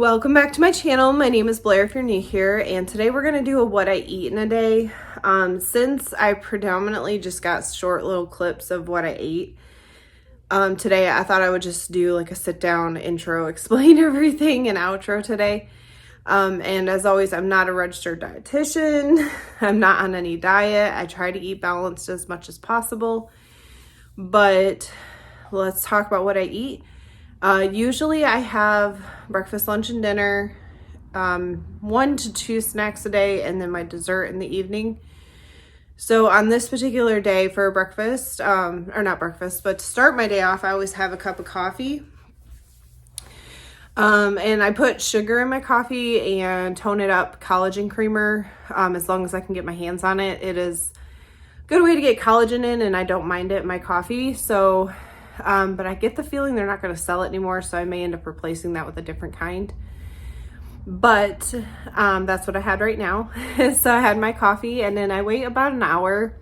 Welcome back to my channel. My name is Blair if you're new here, and today we're going to do a what I eat in a day. Since I predominantly just got short little clips of what I ate, today I thought I would just do like a sit down intro, explain everything, and outro today. And as always, I'm not a registered dietitian. I'm not on any diet. I try to eat balanced as much as possible, but let's talk about what I eat. Usually I have breakfast, lunch, and dinner, 1 to 2 snacks a day, and then my dessert in the evening. So on this particular day for breakfast, or not breakfast, but to start my day off, I always have a cup of coffee. And I put sugar in my coffee and tone it up collagen creamer, as long as I can get my hands on it. It is a good way to get collagen in, and I don't mind it in my coffee. So but I get the feeling they're not going to sell it anymore, so I may end up replacing that with a different kind. But that's what I had right now. So I had my coffee, and then I wait about an hour,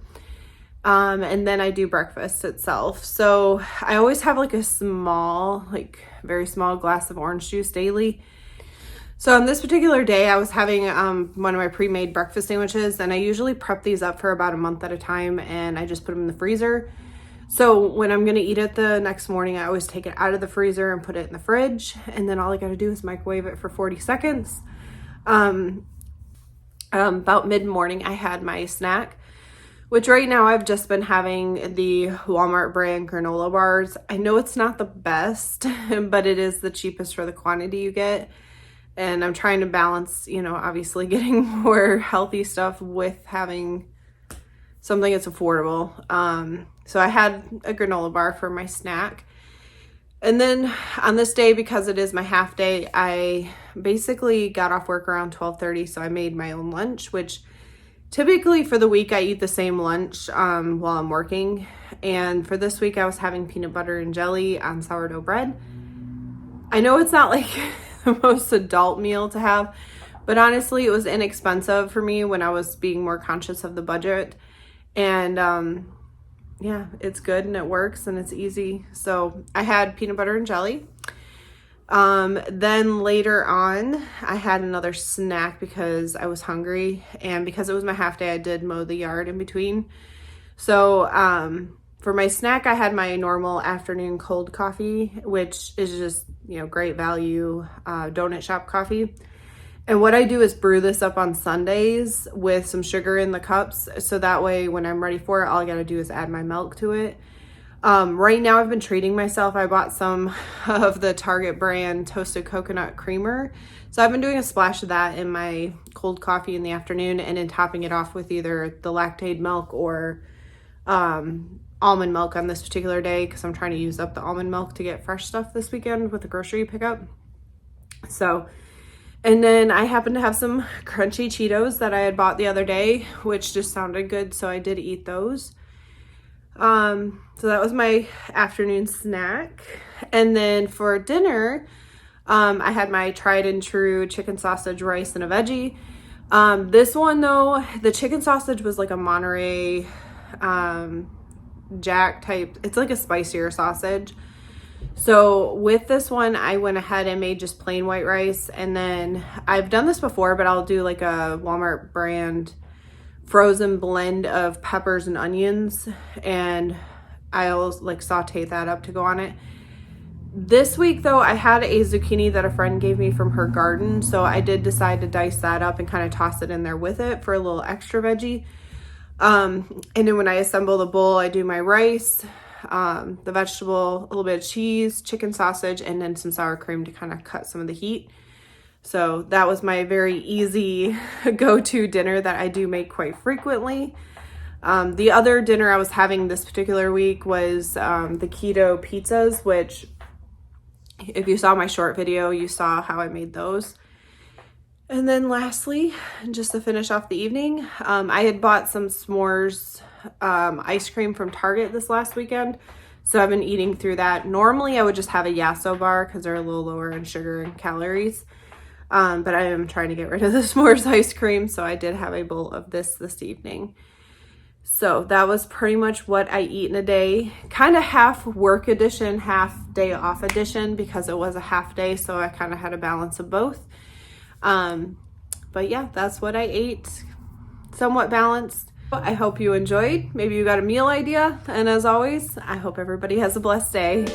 and then I do breakfast itself. So I always have like a small, like very small glass of orange juice daily. So on this particular day, I was having one of my pre-made breakfast sandwiches, and I usually prep these up for about a month at a time, and I just put them in the freezer. So when I'm going to eat it the next morning, I always take it out of the freezer and put it in the fridge. And then all I got to do is microwave it for 40 seconds. About mid-morning, I had my snack, which right now I've just been having the Walmart brand granola bars. I know it's not the best, but it is the cheapest for the quantity you get. And I'm trying to balance, obviously getting more healthy stuff with having something that's affordable. So I had a granola bar for my snack. And then on this day, because it is my half day, I basically got off work around 12:30. So I made my own lunch, which typically for the week I eat the same lunch while I'm working. And for this week I was having peanut butter and jelly on sourdough bread. I know it's not like the most adult meal to have, but honestly it was inexpensive for me when I was being more conscious of the budget. And yeah, it's good and it works and it's easy. So I had peanut butter and jelly. Then later on, I had another snack because I was hungry, and because it was my half day, I did mow the yard in between. So for my snack, I had my normal afternoon cold coffee, which is just, great value donut shop coffee. And what I do is brew this up on Sundays with some sugar in the cups. So that way when I'm ready for it, all I got to do is add my milk to it. Right now I've been treating myself. I bought some of the Target brand toasted coconut creamer. So I've been doing a splash of that in my cold coffee in the afternoon, and then topping it off with either the Lactaid milk or almond milk on this particular day, because I'm trying to use up the almond milk to get fresh stuff this weekend with the grocery pickup. And then I happened to have some crunchy Cheetos that I had bought the other day, which just sounded good, so I did eat those. So that was my afternoon snack. And then for dinner, I had my tried and true chicken sausage, rice, and a veggie. This one though, the chicken sausage was like a Monterey Jack type. It's like a spicier sausage. So with this one, I went ahead and made just plain white rice. And then I've done this before, but I'll do like a Walmart brand frozen blend of peppers and onions, and I'll like saute that up to go on it. This week though, I had a zucchini that a friend gave me from her garden. So I did decide to dice that up and kind of toss it in there with it for a little extra veggie. And then when I assemble the bowl, I do my rice, the vegetable, a little bit of cheese, chicken sausage, and then some sour cream to kind of cut some of the heat. So that was my very easy go-to dinner that I do make quite frequently. The other dinner I was having this particular week was the keto pizzas, which if you saw my short video, you saw how I made those. And then lastly, just to finish off the evening, I had bought some s'mores ice cream from Target this last weekend. So I've been eating through that. Normally I would just have a Yasso bar because they're a little lower in sugar and calories. But I am trying to get rid of the s'mores ice cream. So I did have a bowl of this evening. So that was pretty much what I eat in a day. Kind of half work edition, half day off edition, because it was a half day, so I kind of had a balance of both. But yeah, that's what I ate. Somewhat balanced. I hope you enjoyed. Maybe you got a meal idea. And as always, I hope everybody has a blessed day.